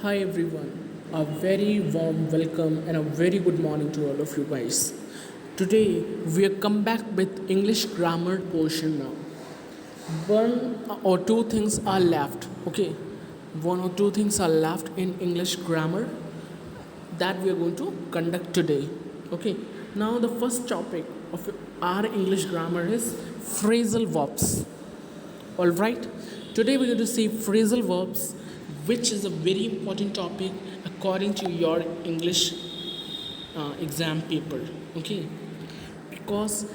Hi everyone, a very warm welcome and a very good morning to all of you guys. Today we are come back with English grammar portion now. One or two things are left, okay? One or two things are left in English grammar that we are going to conduct today, okay? Now the first topic of our English grammar is phrasal verbs. All right, today we're going to see phrasal verbs, which is a very important topic according to your English exam paper. Okay, because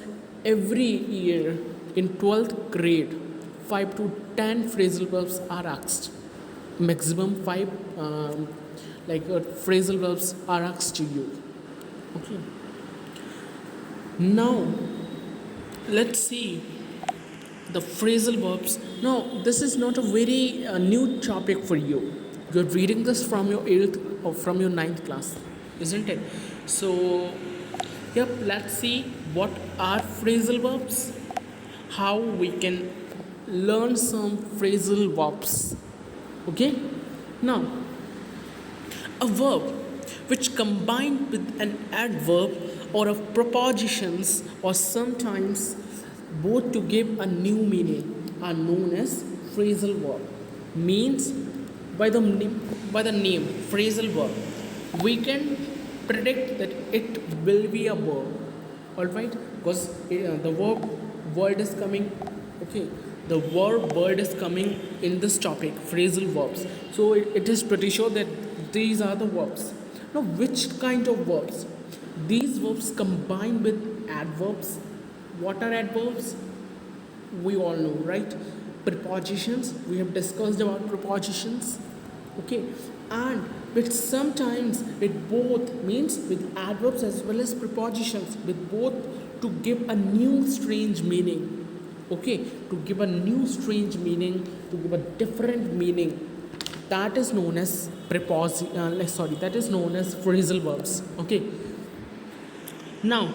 every year in 12th grade, 5 to 10 phrasal verbs are asked. Maximum 5 phrasal verbs are asked to you. Okay, now let's see the phrasal verbs. Now, this is not a very new topic for you. You're reading this from your 8th or from your 9th class, isn't it? So, yep, let's see what are phrasal verbs, how we can learn some phrasal verbs. Okay? Now, a verb which combined with an adverb or of prepositions or sometimes both to give a new meaning are known as phrasal verb. Means by the name phrasal verb we can predict that it will be a verb. All right, because the verb word is coming. Okay, the verb word is coming in this topic, phrasal verbs. So it is pretty sure that these are the verbs. Now, which kind of verbs? These verbs combine with adverbs. What are adverbs? We all know, right? Prepositions. We have discussed about prepositions. Okay, and with sometimes with both means with adverbs as well as prepositions with both to give a new strange meaning. Okay, to give a new strange meaning, to give a different meaning. That is known as that is known as phrasal verbs. Okay. Now,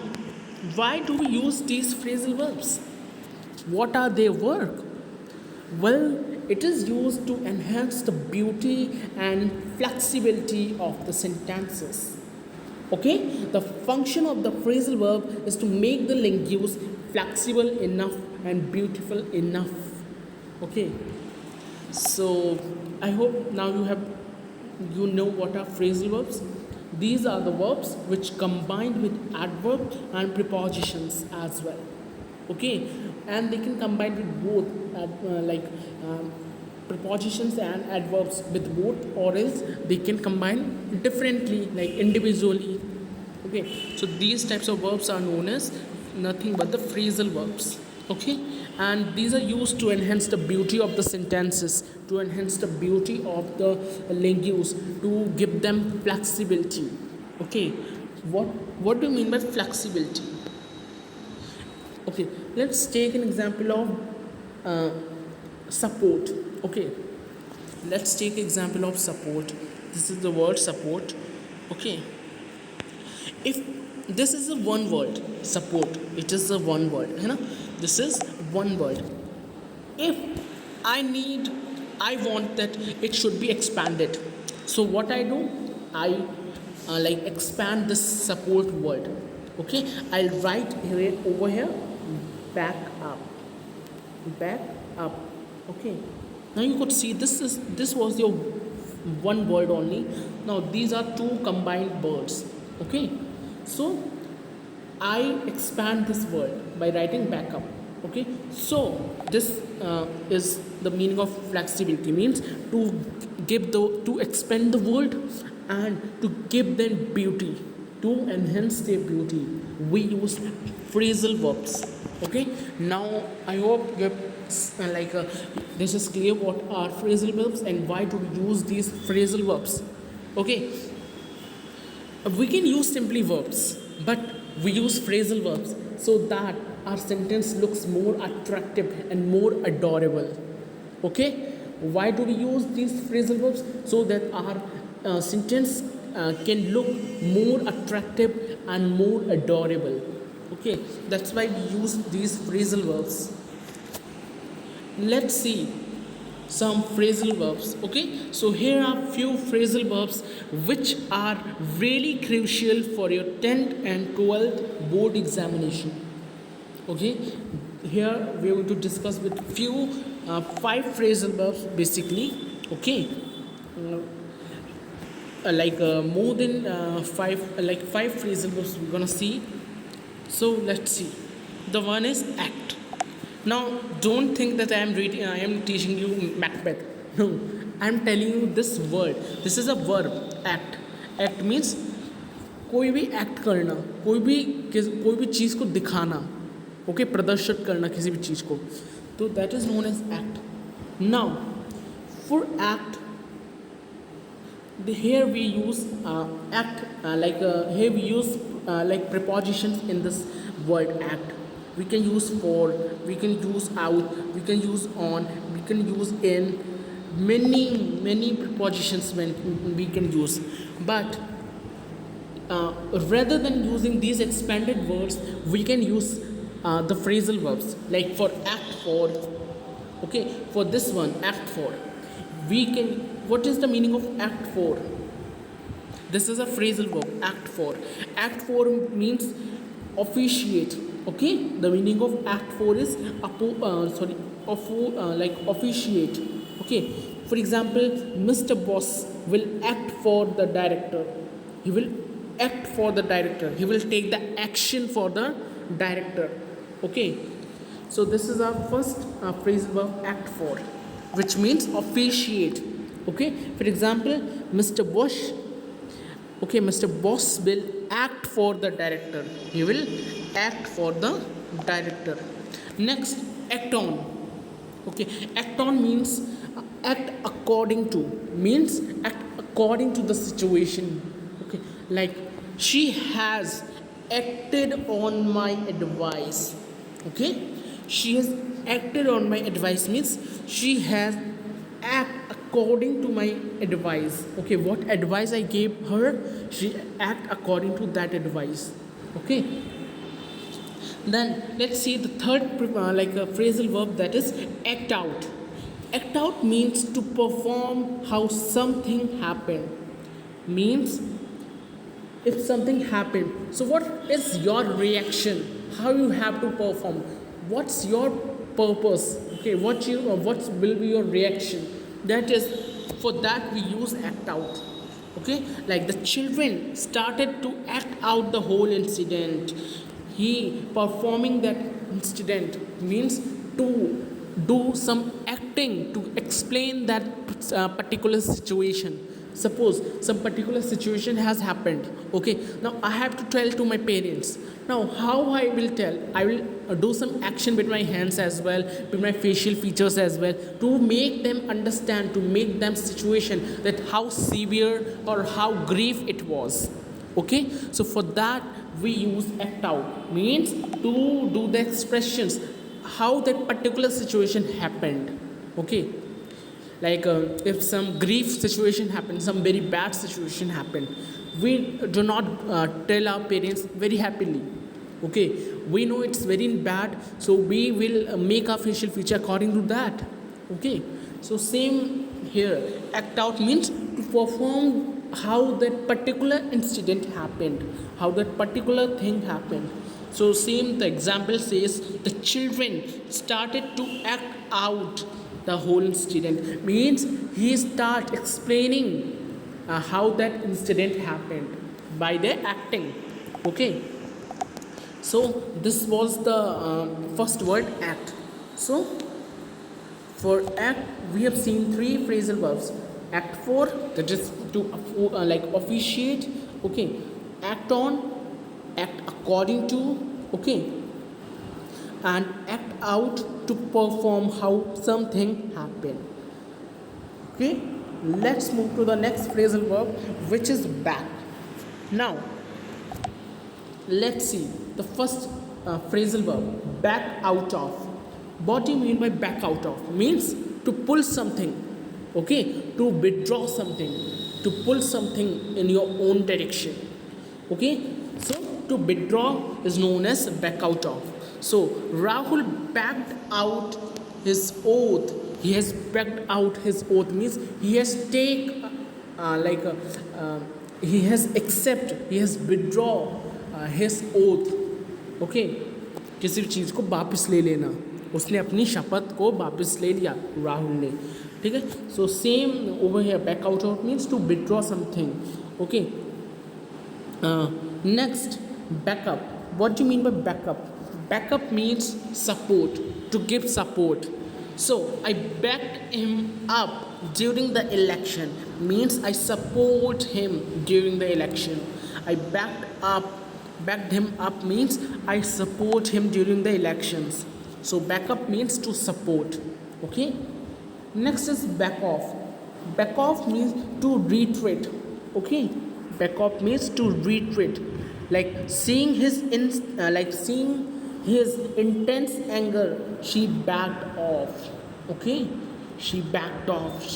why do we use these phrasal verbs? What are their work? Well, it is used to enhance the beauty and flexibility of the sentences. Okay? The function of the phrasal verb is to make the language flexible enough and beautiful enough. Okay? So, I hope now you know what are phrasal verbs. These are the verbs which combine with adverb and prepositions as well. Okay, and they can combine with both prepositions and adverbs with both, or else they can combine differently, like individually. Okay, so these types of verbs are known as nothing but the phrasal verbs. Okay, and these are used to enhance the beauty of the sentences, to enhance the beauty of the language, to give them flexibility. Okay, what do you mean by flexibility? Okay, let's take an example of support. Okay, let's take example of support. This is the word support. Okay, if this is a one word, support, it is a one word, you know, this is one word. If I want that it should be expanded, so what I do, I expand this support word. Okay, I'll write here over here back up. Okay, now you could see this was your one word only. Now these are two combined words. Okay, so I expand this word by writing back up. Okay, so this is the meaning of flexibility, means to expand the word and to give them beauty, to enhance their beauty. We use phrasal verbs. Okay, now I hope you have this is clear what are phrasal verbs and why do we use these phrasal verbs. Okay, we can use simply verbs, but we use phrasal verbs so that our sentence looks more attractive and more adorable. Okay, why do we use these phrasal verbs? So that our sentence can look more attractive and more adorable. Okay, that's why we use these phrasal verbs. Let's see some phrasal verbs. Okay, so here are few phrasal verbs which are really crucial for your 10th and 12th board examination. Okay, here we are going to discuss with few 5 phrasal verbs basically. Okay, more than 5 phrasal verbs we're gonna see. So let's see. The one is act. Now don't think that I am teaching you Macbeth. No, I am telling you this word. This is a verb, act. Act means कोई भी act करना, कोई भी चीज़ को दिखाना. Okay, प्रदर्शित करना किसी भी चीज़ को, तो that is known as act. Now for act, here we use act here we use like prepositions in this word act. We can use for, we can use out, we can use on, we can use in. Many prepositions when we can use. But rather than using these expanded words, we can use the phrasal verbs. Like for act for, okay, for this one act for, we can, what is the meaning of act for? This is a phrasal verb, act for. Act for means officiate. Okay, the meaning of act for is officiate. Okay, for example, Mr. Boss will act for the director. He will act for the director. He will take the action for the director. Okay, so this is our first phrasal verb, act for, which means officiate. Okay, for example, Mr. Boss will act for the director. He will act for the director. Next, act on. Okay, act on means act according to, means act according to the situation. Okay, like she has acted on my advice. Okay, she has acted on my advice means she has acted according to my advice. Okay, what advice I gave her, she act according to that advice. Okay, then let's see the third phrasal verb, that is act out. Act out means to perform how something happened. Means if something happened, so what is your reaction, how you have to perform, what's your purpose. Okay, what will be your reaction. That is, for that we use act out. Okay, like the children started to act out the whole incident. He performing that incident means to do some acting to explain that particular situation. Suppose some particular situation has happened. Okay, now I have to tell to my parents. Now how I will tell? I will do some action with my hands as well, with my facial features as well, to make them understand, to make them situation that how severe or how grief it was. Okay, so for that we use act out, means to do the expressions how that particular situation happened. Okay, like if some grief situation happened, some very bad situation happened, we do not tell our parents very happily. Okay, we know it's very bad, so we will make our facial feature according to that. Okay, so same here, act out means to perform how that particular incident happened, how that particular thing happened. So same, the example says the children started to act out the whole incident, means he start explaining how that incident happened by their acting. Okay, so this was the first word, act. So for act we have seen 3 phrasal verbs. Act for, that is to officiate. Okay, act on, act according to. Okay, and act out to perform how something happened. Okay, let's move to the next phrasal verb, which is back. Now let's see the first phrasal verb, back out of. What do you mean by back out of? Means to pull something. Okay, to withdraw something, to pull something in your own direction. Okay, so to withdraw is known as back out of. So Rahul backed out his oath he has backed out his oath means he has he has accept, he has withdraw his oath. Okay, किसी भी चीज़ को वापस ले लेना, उसने अपनी शपथ को वापस ले लिया राहुल ने, ठीक है. So same over here, back out means to withdraw something. Okay, next backup. What do mean by backup? Backup means support, to give support. So I backed him up during the election means I support him during the election. I backed him up means I support him during the elections. So backup means to support. Okay. Next is back off. Back off means to retreat. Okay. Back off means to retreat. Like seeing his intense anger, she backed off. Okay, she backed off.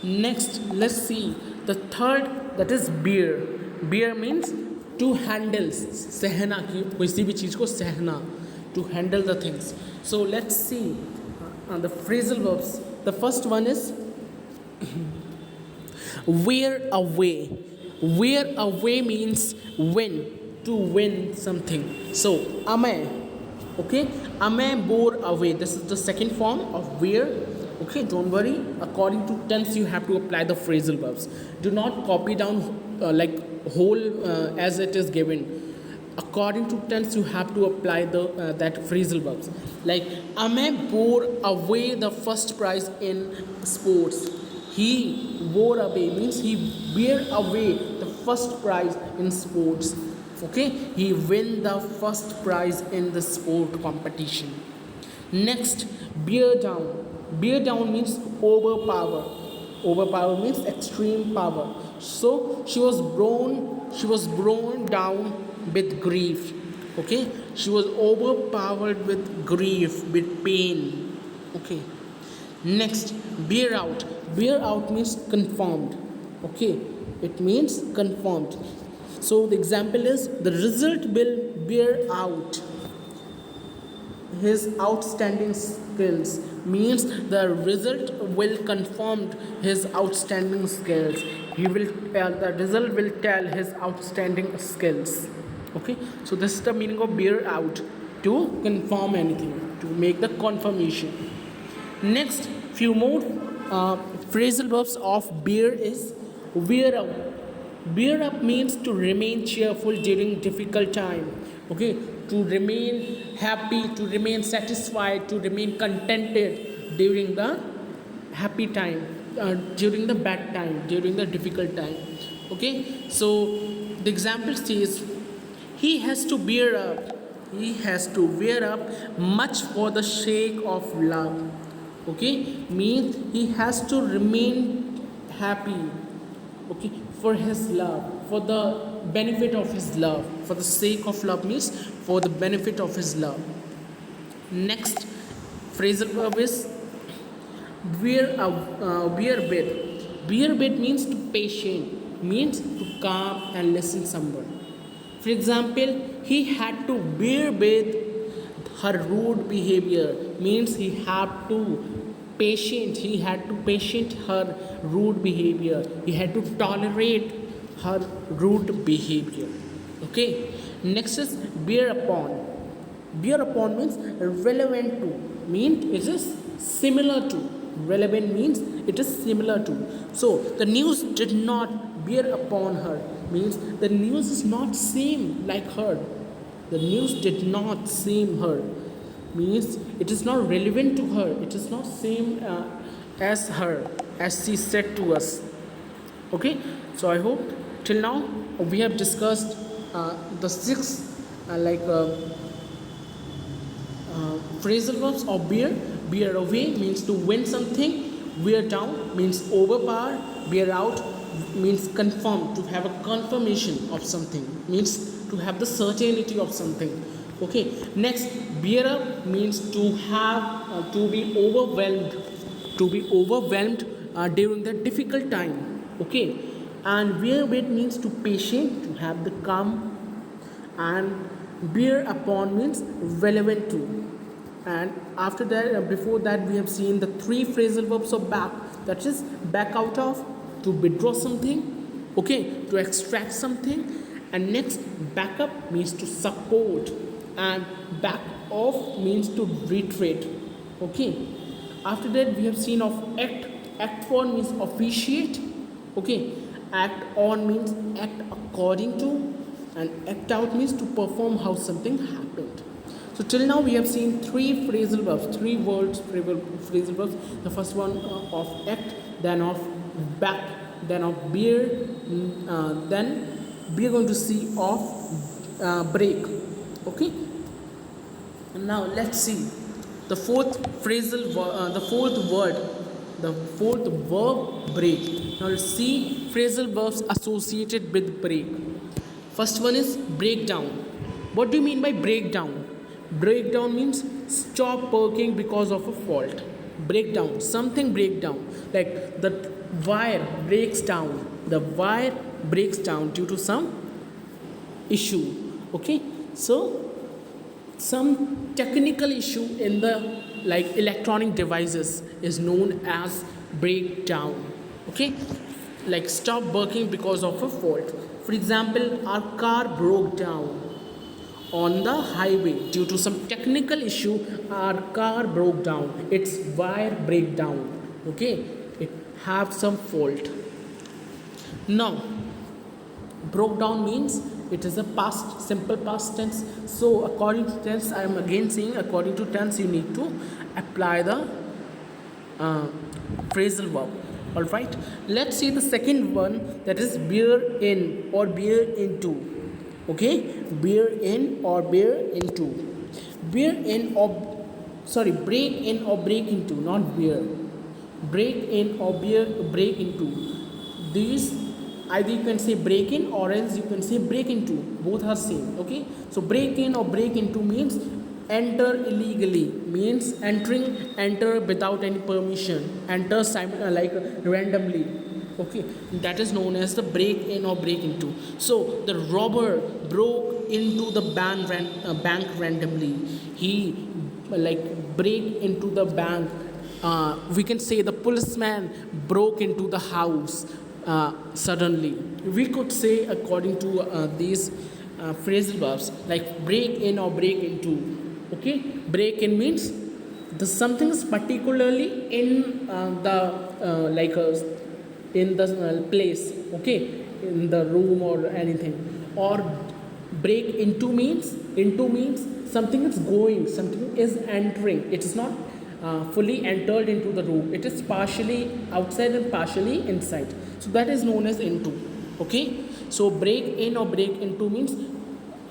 Next, let's see the third, that is bear. Bear means to handle, सहना, की किसी भी चीज़ को सहना, to handle the things. So let's see the phrasal verbs. The first one is wear away. Wear away means win, to win something. So amay, okay, amay bore away, this is the second form of wear. Okay, don't worry, according to tense you have to apply the phrasal verbs. Do not copy down like whole as it is given. According to tense you have to apply the that phrasal verbs. Like amay bore away the first prize in sports. He bore away means he bear away the first prize in sports. Okay, he win the first prize in the sport competition. Next, bear down. Bear down means overpower. Overpower means extreme power. So she was blown down with grief. Okay, she was overpowered with grief, with pain. Okay. Next, bear out. Bear out means confirmed. Okay, it means confirmed. So the example is the result will bear out his outstanding skills means the result will confirm his outstanding skills. He will tell, the result will tell his outstanding skills. Okay, so this is the meaning of bear out, to confirm anything, to make the confirmation. Next, few more phrasal verbs of bear is wear up. Bear up means to remain cheerful during difficult time. Okay, to remain happy, to remain satisfied, to remain contented during the happy time, during the bad time, during the difficult time. Okay, so the example says he has to bear up. He has to bear up much for the sake of love. Okay, means he has to remain happy. Okay, for his love, for the benefit of his love, for the sake of love means for the benefit of his love. Next phrasal verb is bear bed. Bear bed means to patient, means to calm and listen someone. For example, he had to bear with her rude behavior means he had to patient her rude behavior. He had to tolerate her rude behavior. Okay, next is bear upon. Bear upon means relevant to, means it is similar to. Relevant means it is similar to. So the news did not bear upon her means the news is not same like her. The news did not seem her means it is not relevant to her, it is not same as her, as she said to us. Okay, so I hope till now we have discussed the six phrasal verbs of bear. Bear away means to win something, wear down means overpower, bear out means confirm, to have a confirmation of something, means to have the certainty of something. Okay, next bear up means to have to be overwhelmed, during the difficult time. Okay, and bear with means to patient, to have the calm, and bear upon means relevant to. And after that, before that, we have seen the three phrasal verbs of back, that is back out of, to withdraw something, okay, to extract something. And next, back up means to support, and back off means to retreat, okay. After that, we have seen of act for means officiate, okay. Act on means act according to, and act out means to perform how something happened. So till now we have seen three phrasal verbs, three words phrasal verbs. The first one of act, then of back, then of bear, then we are going to see of break, okay. And now let's see the fourth the fourth word, the fourth verb, break. Now let's see phrasal verbs associated with break. First one is breakdown. What do you mean by breakdown? Breakdown means stop working because of a fault. Breakdown, something breakdown. Like the wire breaks down. The wire breaks down due to some issue. Okay, so some technical issue in the like electronic devices is known as breakdown. Okay, like stop working because of a fault. For example, our car broke down on the highway due to some technical issue. Our car broke down, its wire break down, okay, it have some fault. Now broke down means it is a past, simple past tense. So according to tense, I am again saying according to tense you need to apply the phrasal verb. All right, let's see the second one, that is bear in or bear into. Okay, bear in or bear into. Bear in or break in or break into, not bear. Break in or break into. These either you can say break in or else you can say break into. Both are same. Okay, so break in or break into means enter illegally, means enter without any permission, enter like randomly. Okay, that is known as the break in or break into. So the robber broke into the bank randomly. He like break into the bank. We can say the policeman broke into the house suddenly. We could say according to these phrasal verbs like break in or break into. Okay, break in means the something is particularly in in the place, okay, in the room or anything. Or break into means something is going, something is entering. It is not fully entered into the room, it is partially outside and partially inside, so that is known as into. Okay, so break in or break into means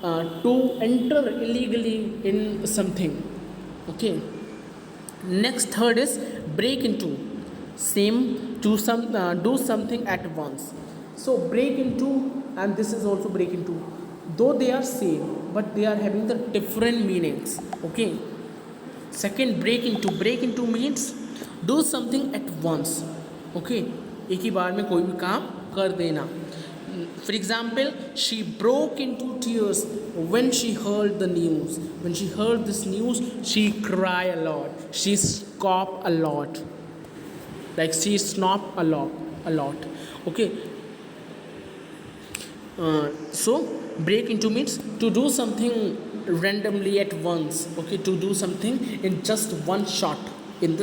to enter illegally in something. Okay, next, third is break into, same to some do something at once. So break into and this is also break into, though they are same but they are having the different meanings. Okay, second, break into means do something at once. Okay, एक ही बार में कोई भी काम कर देना. For example, she broke into tears when she heard the news. When she heard this news, she cried a lot. She scoffed a lot. Like she snobbed a lot. Okay. So break into means to do something randomly at once. Okay, to do something in just one shot. In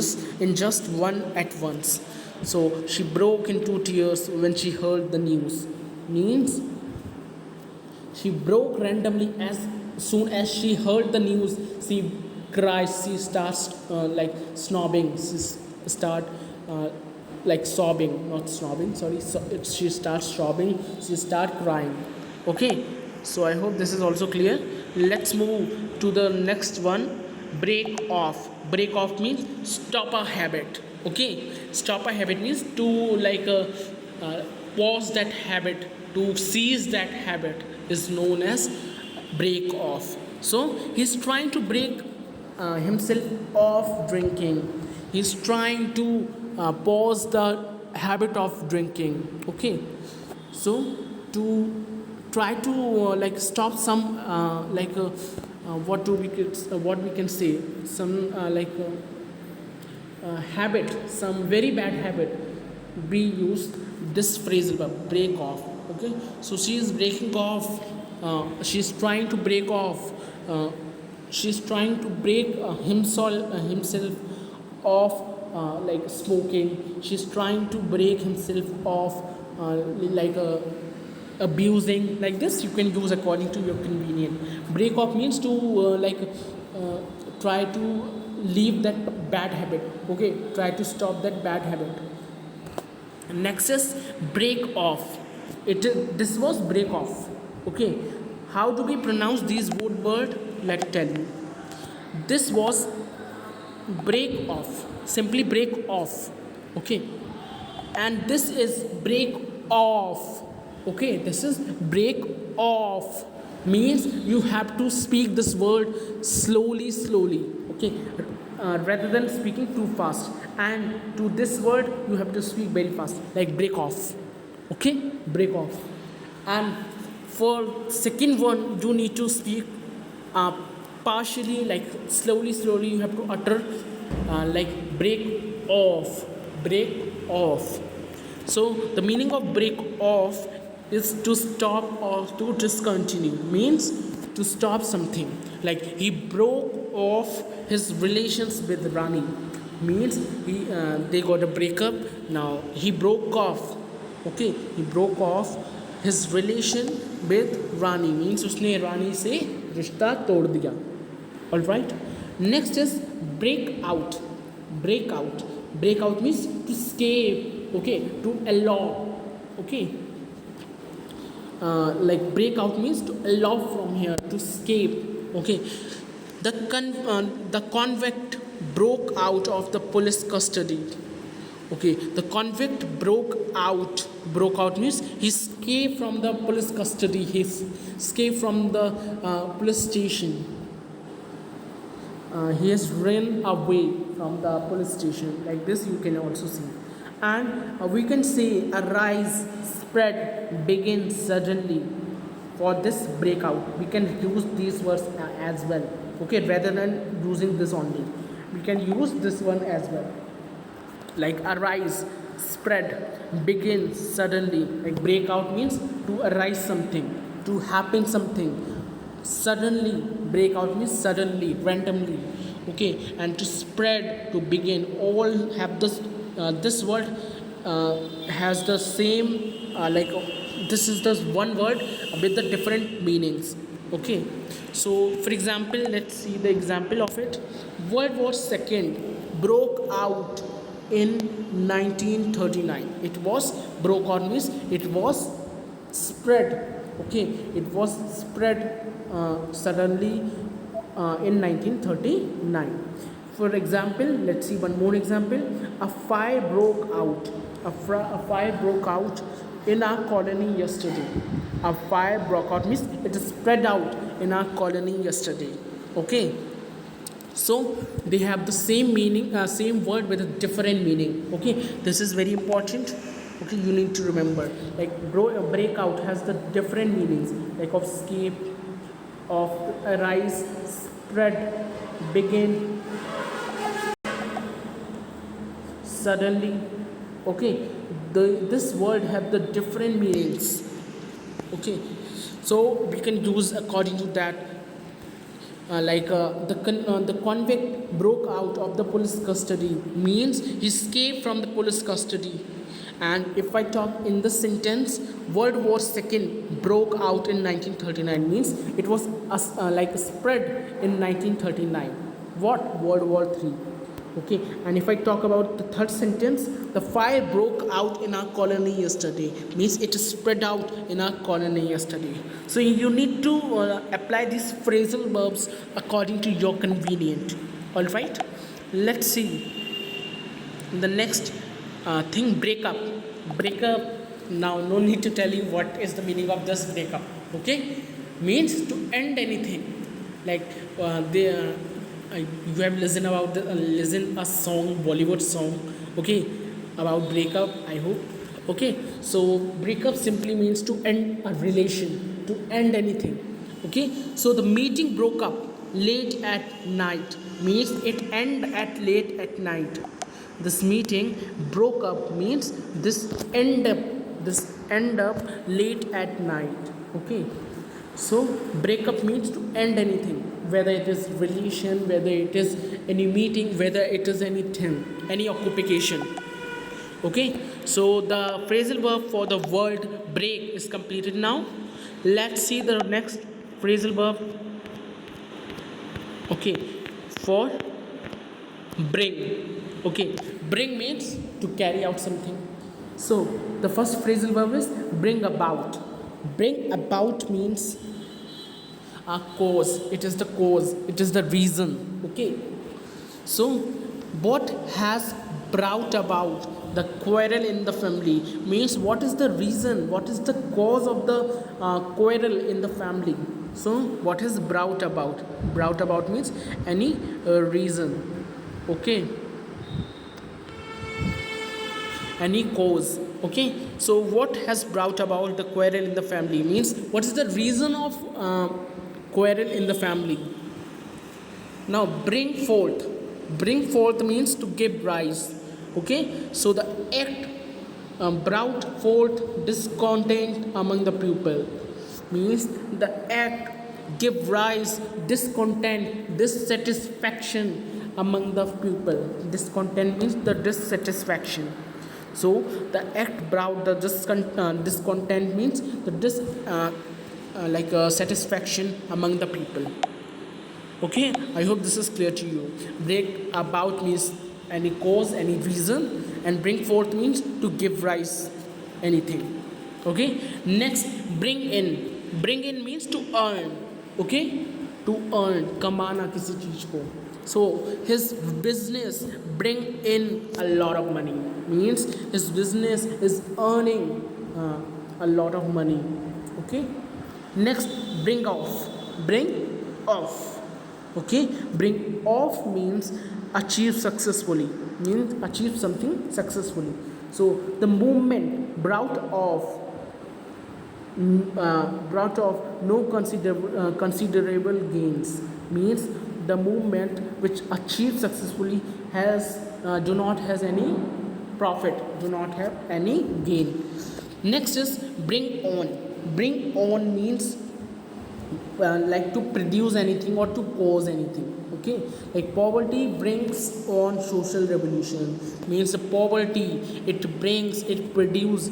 just one at once. So she broke into tears when she heard the news. Means she broke randomly as soon as she heard the news. She cries. She starts like snobbing. She start like sobbing, not snobbing. Sorry, she starts sobbing. She start crying. Okay. So I hope this is also clear. Let's move to the next one. Break off. Break off means stop a habit. Okay. Stop a habit means to like pause that habit, to cease that habit is known as break off. So he's trying to break himself off drinking. He's trying to pause the habit of drinking. Okay, so to try to like stop some what we can say, some habit, some very bad habit, we use this phrasal verb break off. Okay, so she is breaking off, she's trying to break off, she's trying to break himself off, like smoking. She's trying to break himself off, like abusing. Like this you can use according to your convenience. Break off means to try to leave that bad habit. Okay, try to stop that bad habit. Next is break off. This was break off. Okay, how do we pronounce these word? Let me tell you. This was break off, simply break off. Okay, and this is break off. Okay, this is break off, means you have to speak this word slowly. Okay, rather than speaking too fast. And to this word you have to speak very fast, like break off. Okay, break off. And for second one you need to speak partially, like slowly you have to utter, like break off. So the meaning of break off is to stop or to discontinue, means to stop something. Like he broke off his relations with Rani, means they got a breakup. Now he broke off. Okay, he broke off his relation with Rani, means उसने रानी से रिश्ता तोड़ दिया. All right. Next is break out. Break out means to escape. Okay, to allow. Okay, like break out means to allow from here, to escape. Okay, the convict broke out of the police custody. Okay, the convict broke out means he escaped from the police custody, he escaped from the police station. He has run away from the police station. Like this you can also see. And we can say arise, spread, begin, suddenly. For this breakout we can use these words as well. Okay, rather than using this only, we can use this one as well, like arise, spread, begin, suddenly. Like breakout means to arise something, to happen something. Suddenly, breakout means suddenly, randomly. Okay, and to spread, to begin, all have this word has the same, like this is the one word with the different meanings. Okay, so for example, let's see the example of it. World War II broke out in 1939. It was broke out means it was spread. Okay, it was spread suddenly in 1939. For example, let's see one more example. A fire broke out. A fire broke out in our colony yesterday. A fire broke out means it spread out in our colony yesterday. Okay, so they have the same meaning, same word with a different meaning. Okay, this is very important. Okay, you need to remember, like breakout has the different meanings, like of escape, of arise, spread, begin, suddenly. Okay, this word have the different meanings. Okay, so we can use according to that. The convict broke out of the police custody means he escaped from the police custody. And if I talk in the sentence, World War II broke out in 1939 means it was like spread in 1939. What? World War III. Okay, and if I talk about the third sentence, the fire broke out in our colony yesterday means it spread out in our colony yesterday. So you need to apply these phrasal verbs according to your convenience. All right, let's see the next thing. Breakup. Now no need to tell you what is the meaning of this breakup. Okay, means to end anything. Like you have listened about listen a song, Bollywood song, okay, about breakup, I hope. Okay, so breakup simply means to end a relation, to end anything. Okay, so the meeting broke up. late at night means it end at late at night. This meeting broke up means this end up late at night. Okay, so breakup means to end anything, whether it is relation, whether it is any meeting, whether it is anything, any occupation. Okay, so the phrasal verb for the word break is completed now. Let's see the next phrasal verb. Okay, for bring. Okay, bring means to carry out something. So the first phrasal verb is bring about. Bring about means a cause. It is the cause, it is the reason. Okay, so what has brought about the quarrel in the family means what is the reason, what is the cause of the quarrel in the family. So what is brought about? Brought about means any reason. Okay, any cause. Okay, so what has brought about the quarrel in the family means what is the reason of quarrel in the family. Now bring forth. Bring forth means to give rise. Okay, so the act brought forth discontent among the people means the act give rise discontent, dissatisfaction among the people. Discontent means the dissatisfaction. So the act brought the discontent means the satisfaction among the people. Okay, I hope this is clear to you. Break about means any cause, any reason, and bring forth means to give rise anything. Okay, next bring in. Bring in means to earn. Okay, to earn, kamana kisi cheez ko. So his business bring in a lot of money means his business is earning a lot of money. Okay, next bring off. Bring off. Okay, bring off means achieve successfully, means achieve something successfully. So the movement brought off no considerable gains means the movement which achieved successfully has do not has any profit, do not have any gain. Next is bring on. Bring on means like to produce anything or to cause anything. Okay, like poverty brings on social revolution means the poverty it brings, it produce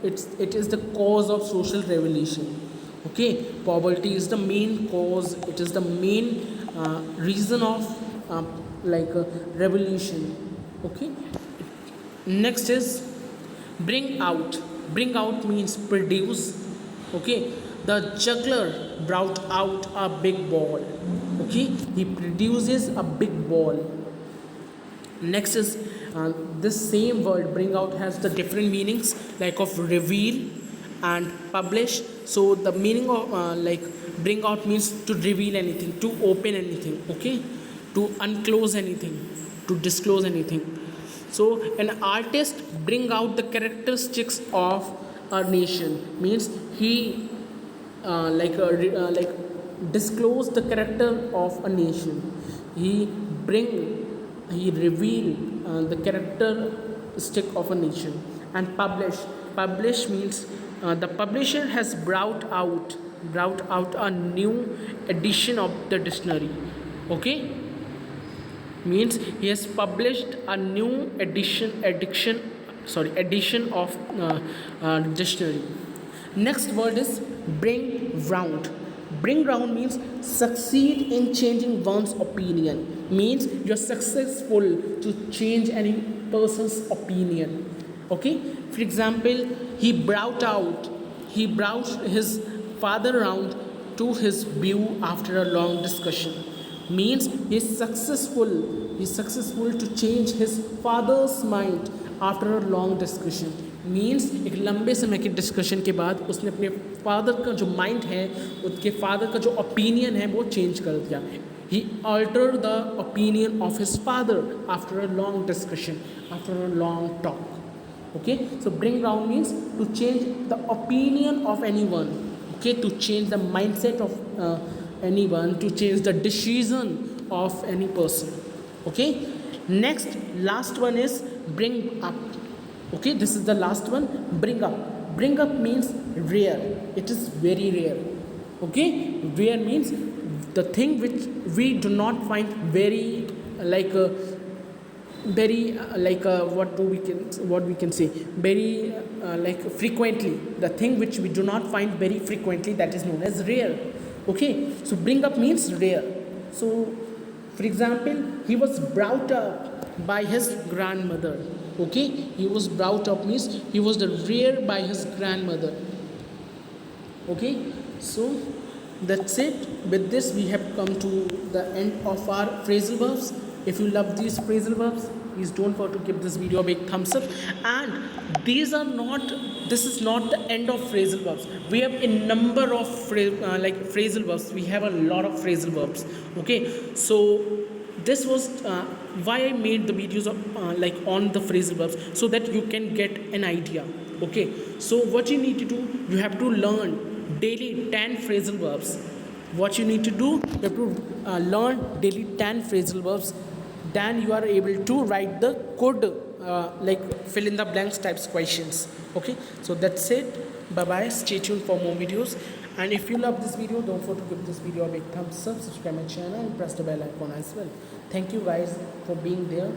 it is the cause of social revolution. Okay, poverty is the main cause, it is the main reason of revolution. Okay, next is bring out. Bring out means produce. Okay, the juggler brought out a big ball. Okay, he produces a big ball. Next is this same word bring out has the different meanings like of reveal and publish. So the meaning of bring out means to reveal anything, to open anything. Okay, to unclose anything, to disclose anything. So an artist bring out the characteristics of a nation means he disclose the character of a nation. He reveal the characteristic of a nation. And publish means the publisher has brought out a new edition of the dictionary. Okay, means he has published a new edition of dictionary. Next word is bring round. Bring round means succeed in changing one's opinion, means you're successful to change any person's opinion. Okay, for example, he brought his father round to his view after a long discussion, means he's successful to change his father's mind after a long discussion. Means एक लंबे समय के discussion के बाद उसने अपने father का जो माइंड है, उसके फादर का जो ओपिनियन है वो चेंज कर दिया. He altered the opinion of his father after a long discussion, after a long talk. Okay, so bring round means to change the opinion of anyone. Okay, to change the mindset of anyone, to change the decision of any person. Okay, next, last one is bring up. Okay, this is the last one, bring up. Bring up means rare, it is very rare. Okay, rare means the thing which we do not find very like what we can say, very like frequently, the thing which we do not find very frequently, that is known as rare. Okay, so bring up means rare. So for example, he was brought up by his grandmother. Okay, he was brought up means he was the reared by his grandmother. Okay, so that's it. With this we have come to the end of our phrasal verbs. If you love these phrasal verbs, please don't forget to give this video a big thumbs up. And this is not the end of phrasal verbs. We have a number of phrasal verbs. We have a lot of phrasal verbs. Okay, so this was why I made the videos of on the phrasal verbs, so that you can get an idea. Okay, so what you need to do, you have to learn daily 10 phrasal verbs. What you need to do, you have to learn daily 10 phrasal verbs. Then you are able to write the code, fill in the blanks types questions. Okay, so that's it. Bye bye, stay tuned for more videos. And if you love this video, don't forget to give this video a big thumbs up, subscribe my channel and press the bell icon as well. Thank you guys for being there,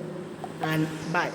and bye.